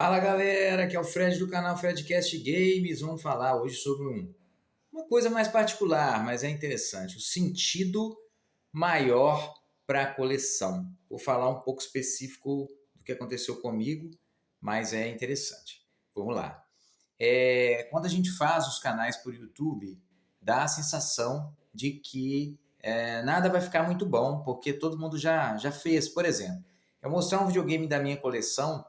Fala galera, aqui é o Fred do canal Fredcast Games. Vamos falar hoje sobre uma coisa mais particular, mas é interessante: o sentido maior para a coleção. Vou falar um pouco específico do que aconteceu comigo, mas é interessante. Vamos lá. Quando a gente faz os canais por YouTube, dá a sensação de que nada vai ficar muito bom, porque todo mundo já fez. Por exemplo, eu mostrar um videogame da minha coleção,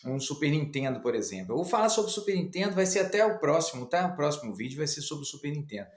um Super Nintendo, por exemplo. Eu vou falar sobre o Super Nintendo, vai ser até o próximo, tá? O próximo vídeo vai ser sobre o Super Nintendo.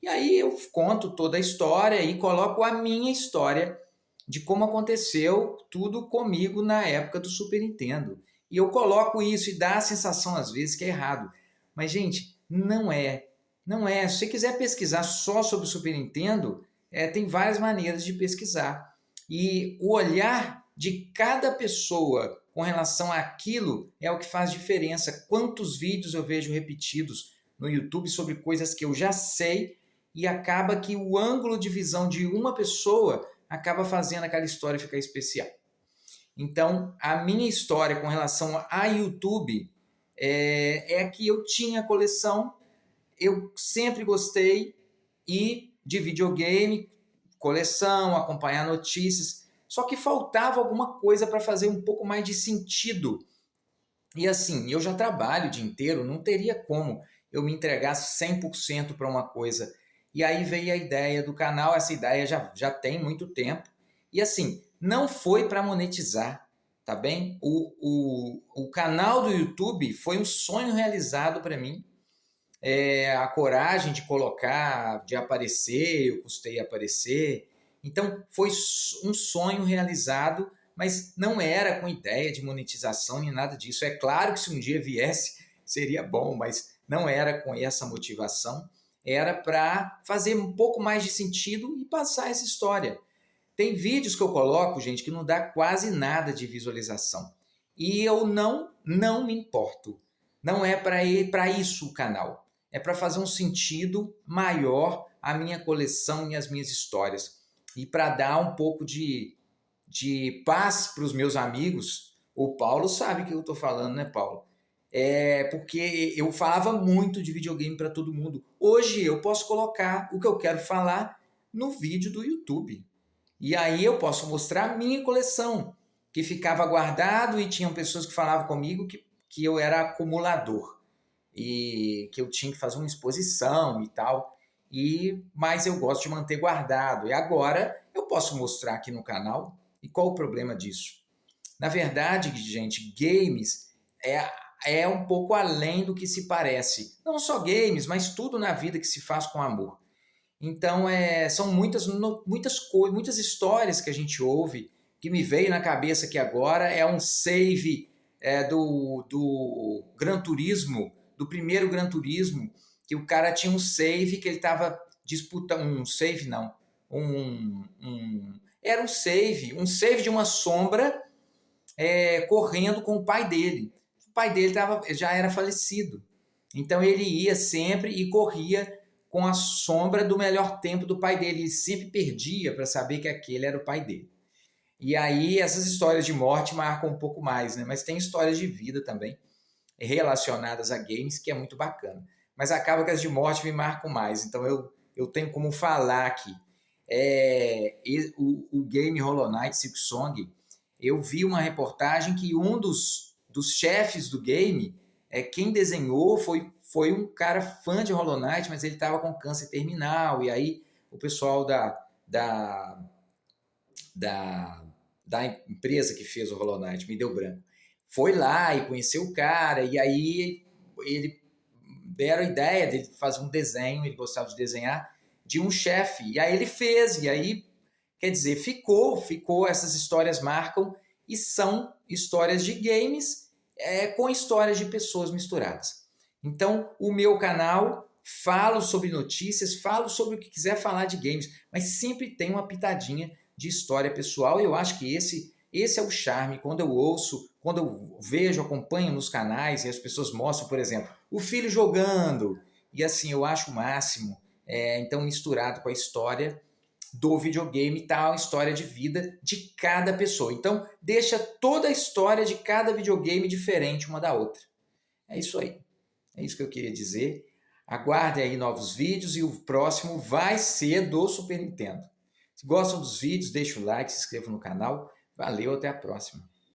E aí eu conto toda a história e coloco a minha história de como aconteceu tudo comigo na época do Super Nintendo. E eu coloco isso e dá a sensação às vezes que é errado. Mas, gente, não é. Não é. Se você quiser pesquisar só sobre o Super Nintendo, tem várias maneiras de pesquisar. E o olhar de cada pessoa com relação àquilo é o que faz diferença. Quantos vídeos eu vejo repetidos no YouTube sobre coisas que eu já sei e acaba que o ângulo de visão de uma pessoa acaba fazendo aquela história ficar especial. Então, a minha história com relação a YouTube é que eu tinha coleção, eu sempre gostei e de videogame, coleção, acompanhar notícias, só que faltava alguma coisa para fazer um pouco mais de sentido. E assim, eu já trabalho o dia inteiro, não teria como eu me entregar 100% para uma coisa. E aí veio a ideia do canal, essa ideia já tem muito tempo. E assim, não foi para monetizar, tá bem? O canal do YouTube foi um sonho realizado para mim. A coragem de colocar, de aparecer, eu custei aparecer. Então, foi um sonho realizado, mas não era com ideia de monetização nem nada disso. É claro que se um dia viesse, seria bom, mas não era com essa motivação. Era para fazer um pouco mais de sentido e passar essa história. Tem vídeos que eu coloco, gente, que não dá quase nada de visualização. E eu não me importo. Não é para isso o canal. É para fazer um sentido maior à minha coleção e às minhas histórias. E para dar um pouco de paz para os meus amigos. O Paulo sabe o que eu estou falando, né, Paulo? Porque eu falava muito de videogame para todo mundo. Hoje eu posso colocar o que eu quero falar no vídeo do YouTube. E aí eu posso mostrar a minha coleção, que ficava guardado e tinham pessoas que falavam comigo que eu era acumulador e que eu tinha que fazer uma exposição e tal. Mas eu gosto de manter guardado. E agora eu posso mostrar aqui no canal. E qual o problema disso? Na verdade, gente, games é um pouco além do que se parece. Não só games, mas tudo na vida que se faz com amor. Então, são muitas histórias que a gente ouve, que me veio na cabeça que agora é um save do Gran Turismo, do primeiro Gran Turismo, que o cara tinha um save que ele estava disputando, um save não, era um save de uma sombra correndo com o pai dele. O pai dele já era falecido. Então ele ia sempre e corria com a sombra do melhor tempo do pai dele. Ele sempre perdia para saber que aquele era o pai dele. E aí essas histórias de morte marcam um pouco mais, né? Mas tem histórias de vida também relacionadas a games que é muito bacana. Mas acaba que as de morte me marcam mais. Então eu tenho como falar aqui. O game Hollow Knight Silksong, eu vi uma reportagem que um dos chefes do game, quem desenhou foi um cara fã de Hollow Knight, mas ele estava com câncer terminal, e aí o pessoal da, da empresa que fez o Hollow Knight, me deu branco, foi lá e conheceu o cara, e aí ele deram a ideia dele fazer um desenho, ele gostava de desenhar, de um chefe, e aí ele fez, e aí, quer dizer, ficou, essas histórias marcam, e são histórias de games com histórias de pessoas misturadas. Então, o meu canal, falo sobre notícias, falo sobre o que quiser falar de games, mas sempre tem uma pitadinha de história pessoal, e eu acho que esse é o charme. Quando eu ouço, quando eu vejo, acompanho nos canais e as pessoas mostram, por exemplo, o filho jogando, e assim, eu acho o máximo. Então, misturado com a história, do videogame está a história de vida de cada pessoa. Então, deixa toda a história de cada videogame diferente uma da outra. É isso aí. É isso que eu queria dizer. Aguardem aí novos vídeos e o próximo vai ser do Super Nintendo. Se gostam dos vídeos, deixa o like, se inscreva no canal. Valeu, até a próxima.